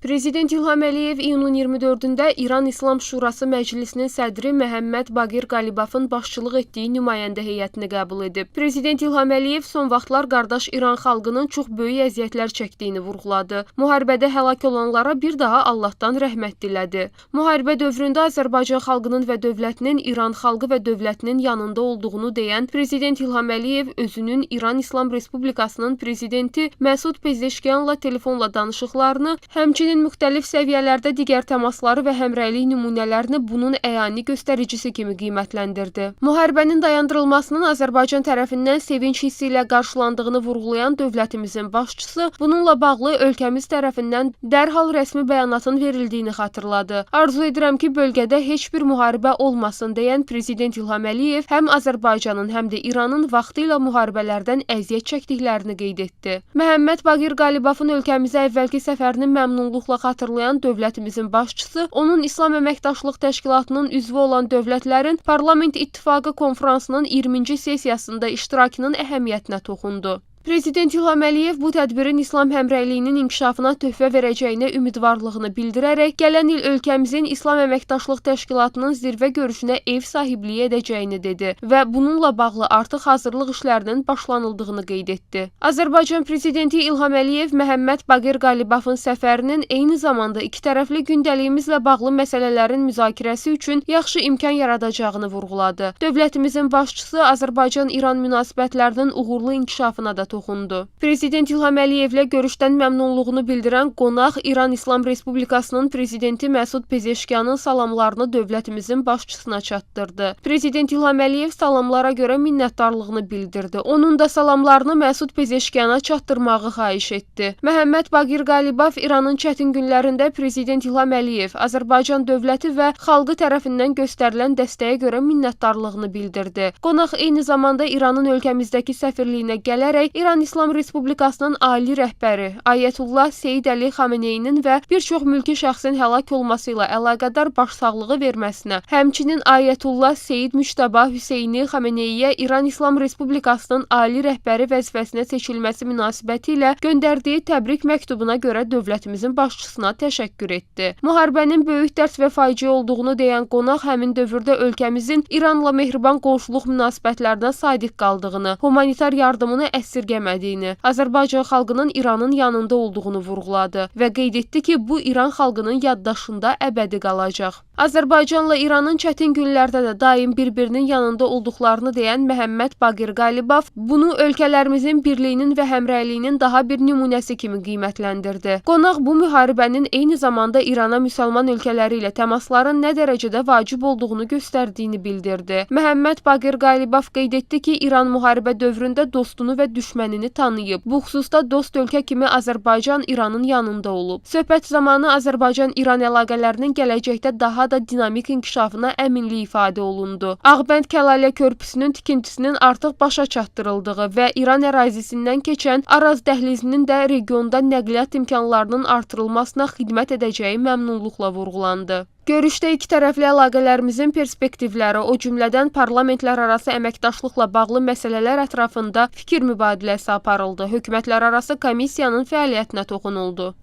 Prezident İlham Əliyev iyunun 24-də İran İslam Şurası Məclisinin sədri Məhəmməd Baqir Qalibafın başçılıq etdiyi nümayəndə heyətini qəbul edib. Prezident İlham Əliyev son vaxtlar qardaş İran xalqının çox böyük əziyyətlər çəkdiyini vurğuladı. Müharibədə həlak olanlara bir daha Allahdan rəhmət dilədi. Müharibə dövründə Azərbaycan xalqının və dövlətinin İran xalqı və dövlətinin yanında olduğunu deyən Prezident İlham Əliyev özünün İran İslam Respublikasının prezidenti Məsud Pezeşkiyanla telefonla danışıqlarını, həmçinin müxtəlif səviyyələrdə digər təmasları və həmrəylik nümunələrini bunun əyani göstəricisi kimi qiymətləndirdi. Müharibənin dayandırılmasının Azərbaycan tərəfindən sevinç hissi ilə qarşılandığını vurğulayan dövlətimizin başçısı bununla bağlı ölkəmiz tərəfindən dərhal rəsmi bəyanatın verildiyini xatırladı. Arzu edirəm ki, bölgədə heç bir müharibə olmasın deyən Prezident İlham Əliyev həm Azərbaycanın, həm də İranın vaxtilə müharibələrdən əziyyət çəkdiklərini qeyd etdi. Məhəmməd Baqir Qalibafın ölkəmizə əvvəlki səfərinin məmnunluqla xatırlayan dövlətimizin başçısı, onun İslam Əməkdaşlıq Təşkilatının üzvü olan dövlətlərin Parlament İttifaqı konfransının 20-ci sessiyasında iştirakının əhəmiyyətinə toxundu. Prezident İlham Əliyev bu tədbirin İslam həmrəyliyinin inkişafına töhfə verəcəyinə ümidvarlığını bildirərək, gələn il ölkəmizin İslam Əməkdaşlıq Təşkilatının zirvə görüşünə ev sahibliyi edəcəyini dedi və bununla bağlı artıq hazırlıq işlərinin başlanıldığını qeyd etdi. Azərbaycan Prezidenti İlham Əliyev Məhəmməd Baqir Qalibafın səfərinin eyni zamanda ikitərəfli gündəliyimizlə bağlı məsələlərin müzakirəsi üçün yaxşı imkan yaradacağını vurğuladı. Dövlətimizin başçısı Azərbaycan-İran münasibətlərinin uğurlu inkişafına da toxundu. Prezident İlham Əliyevlə görüşdən məmnunluğunu bildirən qonaq İran İslam Respublikasının prezidenti Məsud Pezeşkiyanın salamlarını dövlətimizin başçısına çatdırdı. Prezident İlham Əliyev salamlara görə minnətdarlığını bildirdi. Onun da salamlarını Məsud Pezeşkiyana çatdırmağı xahiş etdi. Məhəmməd Baqir Qalibaf İranın çətin günlərində Prezident İlham Əliyev, Azərbaycan dövləti və xalqı tərəfindən göstərilən dəstəyə görə minnətdarlığını bildirdi. Qonaq eyni zamanda İranın ölkəmizdəki səfirliyinə gələrək İran İslam Respublikasının ali rəhbəri Ayətullah Seyid Əli Xameneyinin və bir çox mülki şəxsin həlak olması ilə əlaqədar başsağlığı verməsinə, həmçinin Ayətullah Seyid Müçtəba Hüseyni Xameneyiyə İran İslam Respublikasının ali rəhbəri vəzifəsinə seçilməsi münasibəti ilə göndərdiyi təbrik məktubuna görə dövlətimizin başçısına təşəkkür etdi. Müharibənin böyük dərd və faciə olduğunu deyən qonaq həmin dövrdə ölkəmizin İranla mehriban qonşuluq münasibətlərinə sadiq qaldığını, humanitar yardımını əsirgəmədiyini, Azərbaycan xalqının İranın yanında olduğunu vurğuladı və qeyd etdi ki, bu İran xalqının yaddaşında əbədi qalacaq. Azərbaycanla İranın çətin günlərdə də daim bir-birinin yanında olduqlarını deyən Məhəmməd Baqir Qalibaf bunu ölkələrimizin birliyinin və həmrəyliyinin daha bir nümunəsi kimi qiymətləndirdi. Qonaq bu müharibənin eyni zamanda İrana müsəlman ölkələri ilə təmasların nə dərəcədə vacib olduğunu göstərdiyini bildirdi. Məhəmməd Baqir Qalibaf qeyd etdi ki, İran müharibə dövründə dostunu və düşmənini tanıyıb. Bu xüsusda dost ölkə kimi Azərbaycan İranın yanında olub. Söhbət zamanı Azərbaycan-İran əlaqələrinin gələcəkdə daha da dinamik inkişafına əminlik ifadə olundu. Ağbənd-Kəlalə körpüsünün tikintisinin artıq başa çatdırıldığı və İran ərazisindən keçən Araz dəhlizinin də regionda nəqliyyat imkanlarının artırılmasına xidmət edəcəyi məmnunluqla vurğulandı. Görüşdə ikitərəfli əlaqələrimizin perspektivləri, o cümlədən parlamentlərarası əməkdaşlıqla bağlı məsələlər ətrafında fikir mübadiləsi aparıldı. Hökumətlərarası komissiyanın fəaliyyətinə toxunuldu.